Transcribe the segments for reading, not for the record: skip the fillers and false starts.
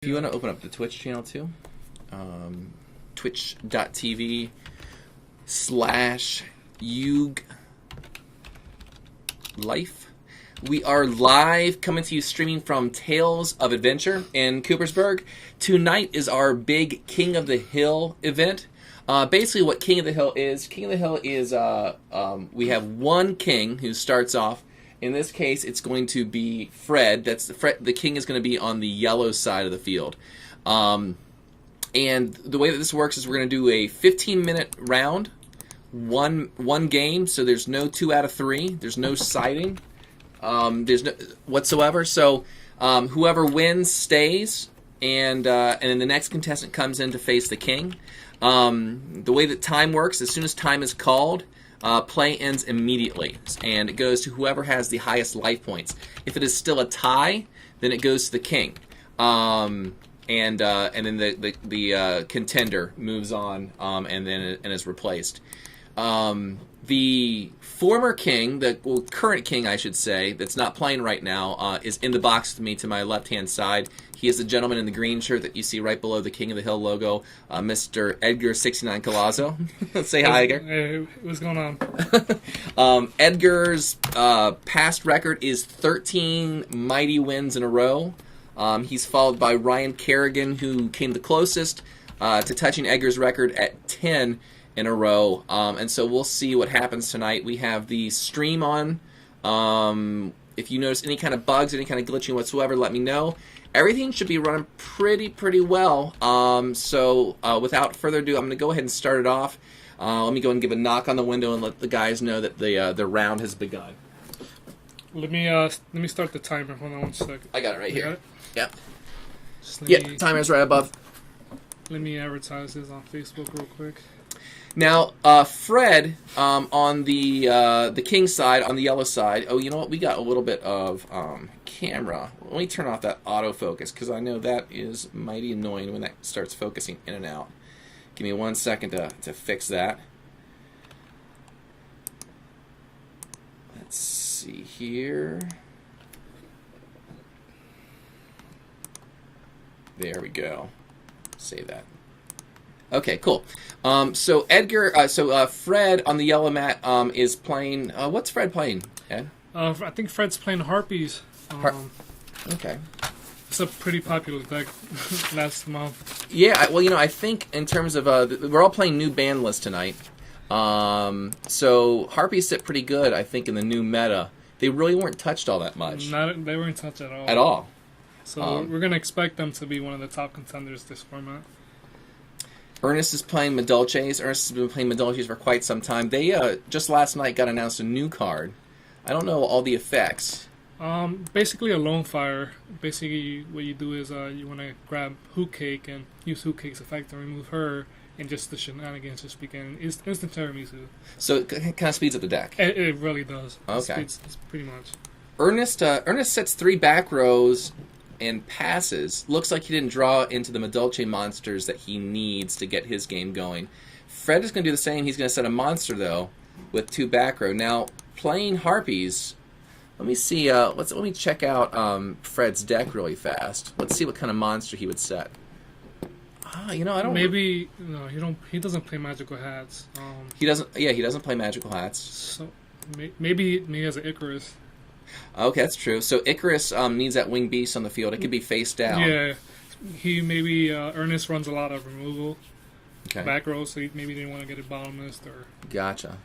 you want to open up the Twitch channel too, twitch.tv/Yug Life. We are live, coming to you streaming from Tales of Adventure in Coopersburg. Tonight is our big King of the Hill event. Basically what King of the Hill is, we have one king who starts off. In this case, it's going to be Fred. The king is going to be on the yellow side of the field. And the way that this works is we're going to do a 15-minute round, one game, so there's no 2 out of 3. There's no siding. There's no whatsoever. So whoever wins stays, and then the next contestant comes in to face the king. The way that time works, as soon as time is called, play ends immediately, and it goes to whoever has the highest life points. If it is still a tie, then it goes to the king, and then the contender moves on, and is replaced. The former king, current king, I should say, that's not playing right now, is in the box with me to my left-hand side. He is the gentleman in the green shirt that you see right below the King of the Hill logo, Mr. Edgar 69 Colazo. Say hi, Edgar. Hey, what's going on? Edgar's past record is 13 mighty wins in a row. He's followed by Ryan Kerrigan, who came the closest to touching Edgar's record at 10 in a row. And so we'll see what happens tonight. We have the stream on. If you notice any kind of bugs, any kind of glitching whatsoever, let me know. Everything should be running pretty well. So without further ado, I'm going to go ahead and start it off. Let me go and give a knock on the window and let the guys know that the round has begun. Let me start the timer. Hold on one second. I got it right here. Got it? Yeah, timer's right above. Let me advertise this on Facebook real quick. Now, Fred, on the king side, on the yellow side. Oh, you know what? We got a little bit of camera. Let me turn off that autofocus, because I know that is mighty annoying when that starts focusing in and out. Give me 1 second to fix that. Let's see here. There we go. Save that. Okay, cool. So Edgar, Fred on the yellow mat is playing. What's Fred playing, Ed? I think Fred's playing Harpies. Okay. It's a pretty popular deck last month. Yeah, well, I think in terms of we're all playing new ban list tonight. So Harpies sit pretty good, I think, in the new meta. They really weren't touched all that much. They weren't touched at all. At all. So we're gonna expect them to be one of the top contenders this format. Ernest is playing Medulces. Ernest has been playing Medulces for quite some time. They just last night got announced a new card. I don't know all the effects. Basically a lone fire. Basically, what you do is you want to grab Hoot Cake and use Hoot Cake's effect to remove her, and just the shenanigans just begin. It's instant tiramisu. So it kind of speeds up the deck. It really does. Okay. It's pretty much. Ernest sets 3 back rows and passes. Looks like he didn't draw into the Medulce monsters that he needs to get his game going. Fred is going to do the same. He's going to set a monster, though, with 2 back row. Now, playing Harpies, let me see. Let me check out Fred's deck really fast. Let's see what kind of monster he would set. I don't. Maybe no. He doesn't play magical hats. He doesn't. Yeah, he doesn't play magical hats. So maybe he has an Icarus. Okay, that's true. So Icarus needs that winged beast on the field. It could be face down. Yeah, Ernest runs a lot of removal. Okay. Back row, so maybe they want to get it bottomless or. Gotcha.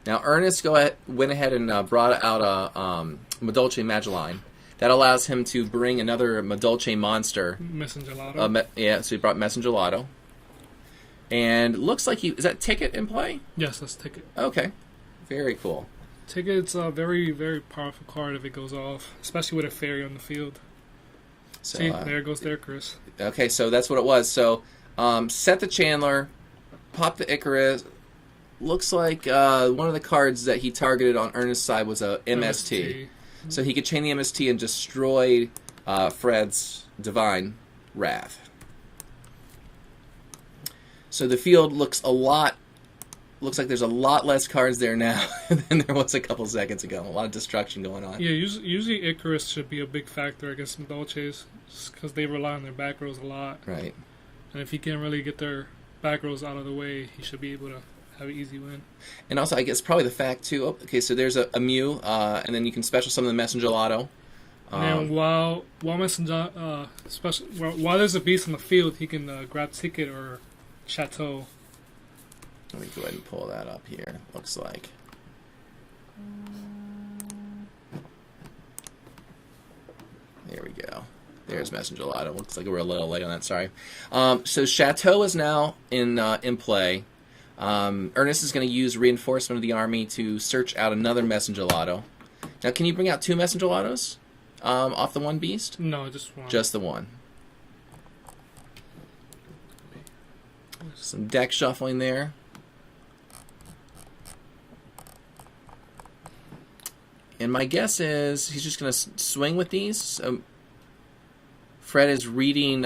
Now Ernest went ahead and brought out a Medulce Magellan. That allows him to bring another Medulce monster. Messengelato. Yeah, so he brought Messengelato. And looks like is that Ticket in play? Yes, that's Ticket. Okay. Very cool. Ticket's a very, very powerful card if it goes off, especially with a fairy on the field. So, see, there goes the Icarus. Okay, so that's what it was. So, set the Chandler, pop the Icarus. Looks like one of the cards that he targeted on Ernest's side was a MST. So he could chain the MST and destroy Fred's Divine Wrath. So the field looks a lot looks like there's a lot less cards there now than there was a couple seconds ago. A lot of destruction going on. Yeah, usually Icarus should be a big factor against some Dolces because they rely on their back rows a lot. Right. And if he can really get their back rows out of the way, he should be able to have an easy win. And also, I guess probably the fact too. Oh, okay, so there's a Mew, and then you can special summon the Messenger Lotto. And while Messenger while there's a beast on the field, he can grab Ticket or Chateau. Let me go ahead and pull that up here. Looks like. There we go. There's Messenger Lotto. Looks like we're a little late on that. Sorry. So Chateau is now in play. Ernest is going to use reinforcement of the army to search out another Messenger Lotto. Now, can you bring out 2 Messenger Lottos off the one beast? No, just one. Just the one. Some deck shuffling there. And my guess is he's just going to swing with these. So Fred is reading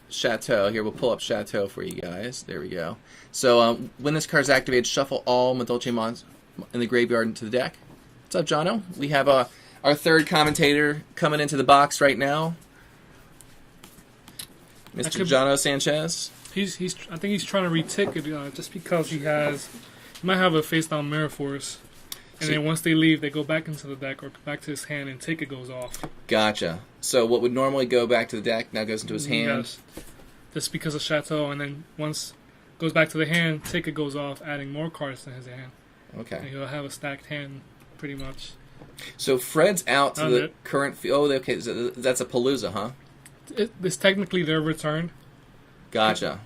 Chateau. Here, we'll pull up Chateau for you guys. There we go. So when this card is activated, shuffle all Madolche Mons in the graveyard into the deck. What's up, Jono? We have our third commentator coming into the box right now. Mr. Jono Sanchez. I think he's trying to re-ticket just because he might have a face-down Mirror Force. And then once they leave, they go back into the deck or back to his hand, and Ticket goes off. Gotcha. So what would normally go back to the deck now goes into his hand? Yes. Just because of Chateau, and then once it goes back to the hand, Ticket goes off, adding more cards to his hand. Okay. And he'll have a stacked hand, pretty much. So Fred's out to the current... okay, so that's a Palooza, huh? It's technically their return. Gotcha.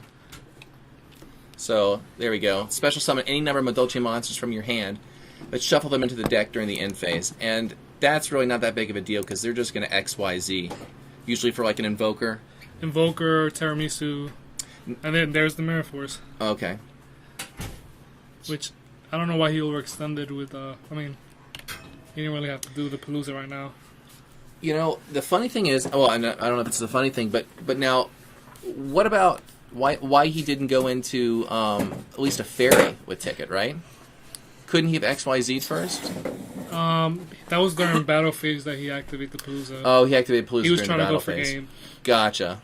So, there we go. Special summon any number of Madolche monsters from your hand, but shuffle them into the deck during the end phase. And that's really not that big of a deal because they're just going to XYZ. Usually for like an Invoker. Invoker, Tiramisu, and then there's the Mirror Force. Okay. Which, I don't know why he overextended with, he didn't really have to do the Palooza right now. You know, the funny thing is, well, I don't know if it's the funny thing, but now, what about why he didn't go into at least a fairy with Ticket, right? Couldn't he have XYZ'd first? That was during battle phase that he activated the Palooza. Oh, he activated Palooza He was during trying the to battle go for phase. game. Gotcha.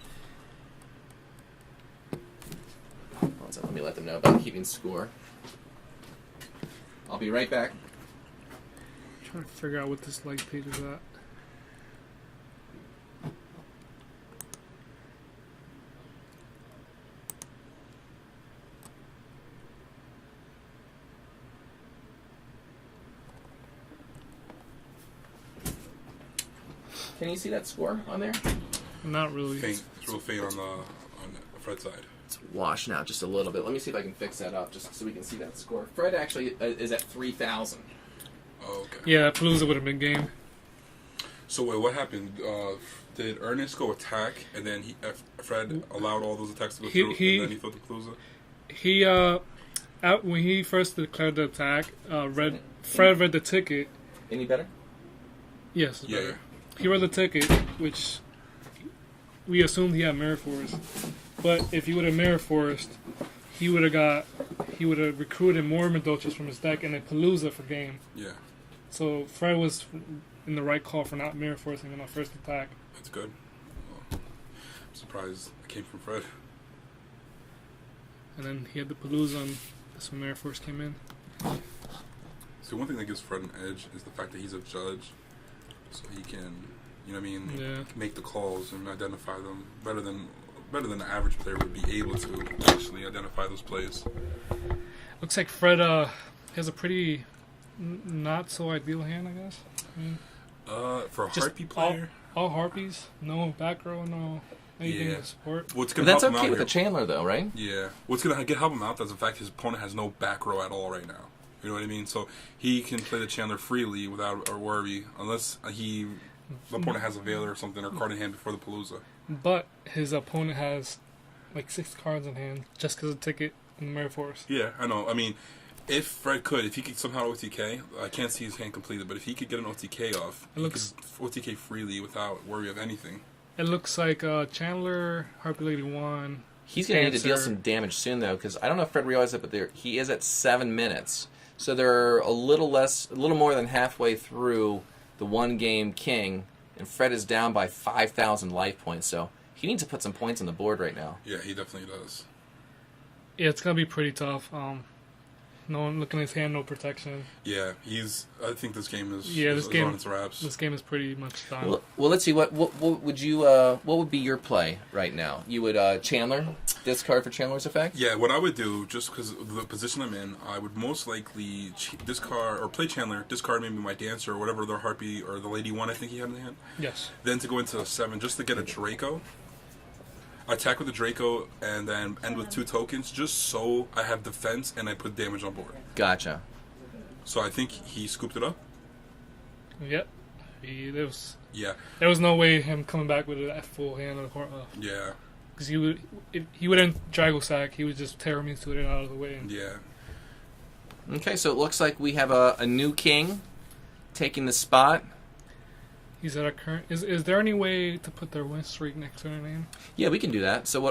Let me let them know about keeping score. I'll be right back. I'm trying to figure out what this leg page is at. Can you see that score on there? Not really. Faint. It's real faint on Fred's side. It's washing out just a little bit. Let me see if I can fix that up just so we can see that score. Fred actually is at 3,000. Oh, okay. Yeah, that Palooza would have been game. So wait, what happened? Did Ernest go attack, and then Fred allowed all those attacks to go through, and then he threw the Palooza? When he first declared the attack, Fred read the ticket. Any better? Yes, Yeah. better. He read the ticket, which we assumed he had Mirror Force. But if he would have Mirror Forced, he would have recruited more Madolches from his deck and then Palooza for game. Yeah. So Fred was in the right call for not Mirror Forcing on that first attack. That's good. Well, I'm surprised it came from Fred. And then he had the Palooza and that's when Mirror Force came in. So one thing that gives Fred an edge is the fact that he's a judge. So he can, make the calls and identify them better than the average player would be able to actually identify those plays. Looks like Fred has a pretty not so ideal hand, I guess. For a Harpy player, all Harpies, no back row, no anything to support. What's gonna That's help him okay out with here, the Chandler, though, right? Yeah. What's gonna help him out is the fact his opponent has no back row at all right now. You know what I mean? So he can play the Chandler freely without a worry, unless the opponent has a Veiler or something or card in hand before the Palooza. But his opponent has like 6 cards in hand just because of ticket and Mirror Force. Yeah, I know. I mean, if he could somehow OTK, I can't see his hand completed, but if he could get an OTK off, he could OTK freely without worry of anything. It looks like Chandler, Harpy Lady 1, He's going to need to deal answer. some damage soon, though, because I don't know if Fred realized it, but he is at 7 minutes. So they're a little more than halfway through the one-game king, and Fred is down by 5,000 life points. So he needs to put some points on the board right now. Yeah, he definitely does. Yeah, it's gonna be pretty tough. No one looking at his hand, no protection. Yeah, I think this game is game on its wraps. This game is pretty much done. Well, let's see. What would you? What would be your play right now? You would Chandler discard for Chandler's effect. Yeah, what I would do, just because of the position I'm in, I would most likely discard or play Chandler, discard maybe my Dancer or whatever the Harpy or the Lady One I think he had in the hand. Yes. Then to go into 7 just to get a Draco. Attack with the Draco and then end with 2 tokens just so I have defense and I put damage on board. Gotcha. So I think he scooped it up. Yep. Yeah. There was no way him coming back with a full hand of the court. Yeah. Because he wouldn't Drago Sack. He would just tear me to it out of the way. Yeah. Okay, so it looks like we have a new king taking the spot. He's at a current. Is there any way to put their win streak next to their name? Yeah, we can do that. So what